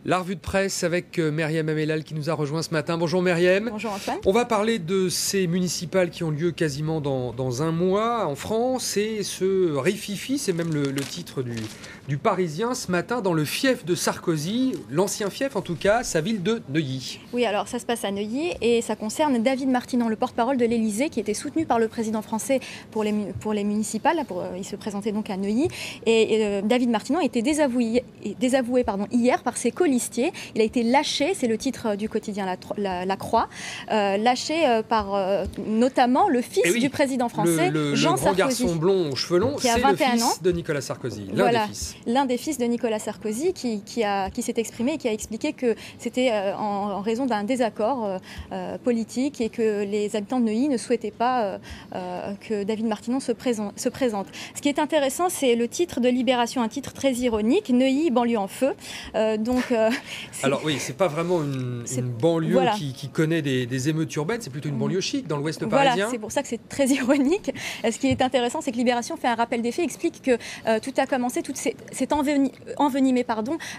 La revue de presse avec Myriam Amellal qui nous a rejoint ce matin. Bonjour Myriam. Bonjour Antoine. On va parler de ces municipales qui ont lieu quasiment dans un mois en France et ce rififi, c'est même le titre du Parisien ce matin dans le fief de Sarkozy, l'ancien fief en tout cas, sa ville de Neuilly. Oui, alors ça se passe à Neuilly et ça concerne David Martinon, le porte-parole de l'Élysée qui était soutenu par le président français pour les municipales. Il se présentait donc à Neuilly et David Martinon a été désavoué hier par ses colistiers. Il a été lâché, c'est le titre du quotidien La Croix, lâché par notamment le fils du président français, Jean Sarkozy. Le grand garçon blond aux cheveux longs, c'est le fils de Nicolas Sarkozy, l'un des fils de Nicolas Sarkozy qui s'est exprimé et qui a expliqué que c'était en raison d'un désaccord politique et que les habitants de Neuilly ne souhaitaient pas que David Martinon se présente. Ce qui est intéressant, c'est le titre de Libération, un titre très ironique, Neuilly, banlieue en feu. Alors oui, c'est pas vraiment une banlieue qui connaît des émeutes urbaines, c'est plutôt une banlieue chic dans l'ouest parisien. Voilà, c'est pour ça que c'est très ironique. Ce qui est intéressant, c'est que Libération fait un rappel des faits, explique que tout a commencé, tout s'est envenimé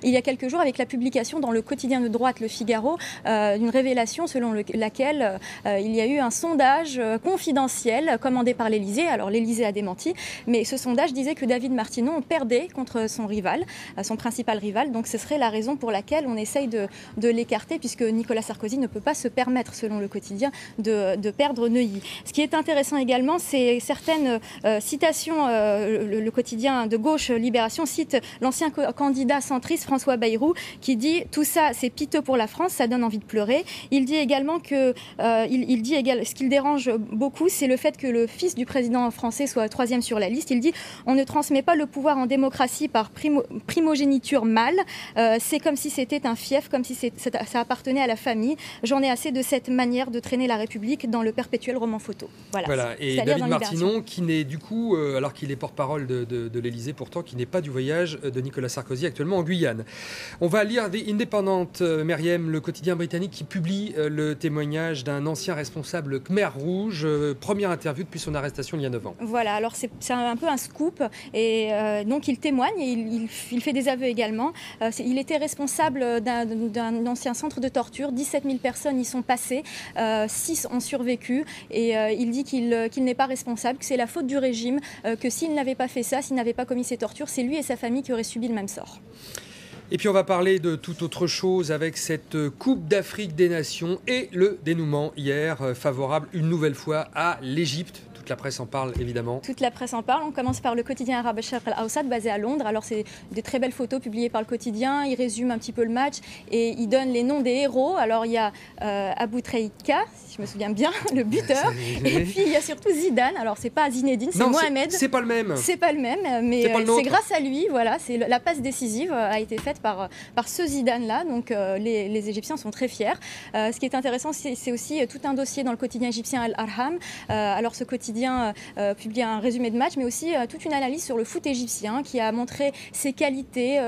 il y a quelques jours avec la publication dans le quotidien de droite Le Figaro d'une révélation selon laquelle il y a eu un sondage confidentiel commandé par l'Élysée. Alors l'Élysée a démenti, mais ce sondage disait que David Martinon perdait contre son rival, son principal rival. Donc ce serait la raison pour laquelle on essaye de l'écarter, puisque Nicolas Sarkozy ne peut pas se permettre, selon le quotidien, de perdre Neuilly. Ce qui est intéressant également, c'est certaines citations. Le quotidien de gauche Libération cite l'ancien candidat centriste François Bayrou qui dit « Tout ça, c'est piteux pour la France, ça donne envie de pleurer ». Il dit également que ce qui le dérange beaucoup, c'est le fait que le fils du président français soit troisième sur la liste. Il dit « On ne transmet pas le pouvoir en démocratie par primogéniture mâle. C'est comme si c'était un fief, comme si ça appartenait à la famille. J'en ai assez de cette manière de traîner la République dans le perpétuel roman photo. » Voilà. Et David Martinon, qui n'est du coup, alors qu'il est porte-parole de l'Élysée pourtant, qui n'est pas du voyage de Nicolas Sarkozy actuellement en Guyane. On va lire The Independent, Myriam, le quotidien britannique qui publie le témoignage d'un ancien responsable Khmer Rouge, première interview depuis son arrestation il y a 9 ans. Voilà, alors c'est un peu un scoop et donc il témoigne et il fait des aveux également. Il était responsable d'un ancien centre de torture, 17 000 personnes y sont passées, 6 ont survécu et il dit qu'il n'est pas responsable, que c'est la faute du régime, que s'il n'avait pas fait ça, s'il n'avait pas commis ces tortures, c'est lui et sa famille qui auraient subi le même sort. Et puis on va parler de toute autre chose avec cette Coupe d'Afrique des Nations et le dénouement hier favorable une nouvelle fois à l'Égypte. Toute la presse en parle évidemment. Toute la presse en parle. On commence par le quotidien arabe Sharq al-Awsat basé à Londres. Alors c'est des très belles photos publiées par le quotidien. Il résume un petit peu le match et il donne les noms des héros. Alors il y a Abou Treika, si je me souviens bien, le buteur. Et puis il y a surtout Zidane. Alors c'est pas Zinedine, c'est Mohamed. C'est pas le même. C'est pas le même, mais c'est grâce à lui. Voilà, c'est la passe décisive a été faite par ce Zidane-là. Donc les Égyptiens sont très fiers. Ce qui est intéressant, c'est aussi tout un dossier dans le quotidien égyptien Al-Arham. Alors ce quotidien publie un résumé de match, mais aussi toute une analyse sur le foot égyptien qui a montré ses qualités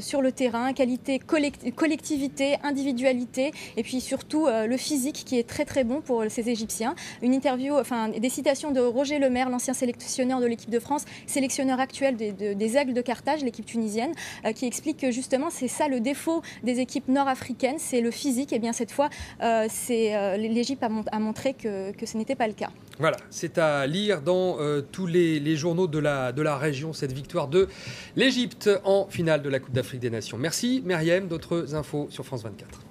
sur le terrain, qualité collectivité, individualité, et puis surtout le physique qui est très très bon pour ces Égyptiens. Une interview, des citations de Roger Lemaire, l'ancien sélectionneur de l'équipe de France, sélectionneur actuel des Aigles de Carthage, l'équipe tunisienne, qui explique que justement c'est ça le défaut des équipes nord-africaines, c'est le physique. Et bien cette fois, l'Égypte a montré que ce n'était pas le cas. Voilà, c'est à lire dans tous les journaux de la région, cette victoire de l'Égypte en finale de la Coupe d'Afrique des Nations. Merci Myriam, d'autres infos sur France 24.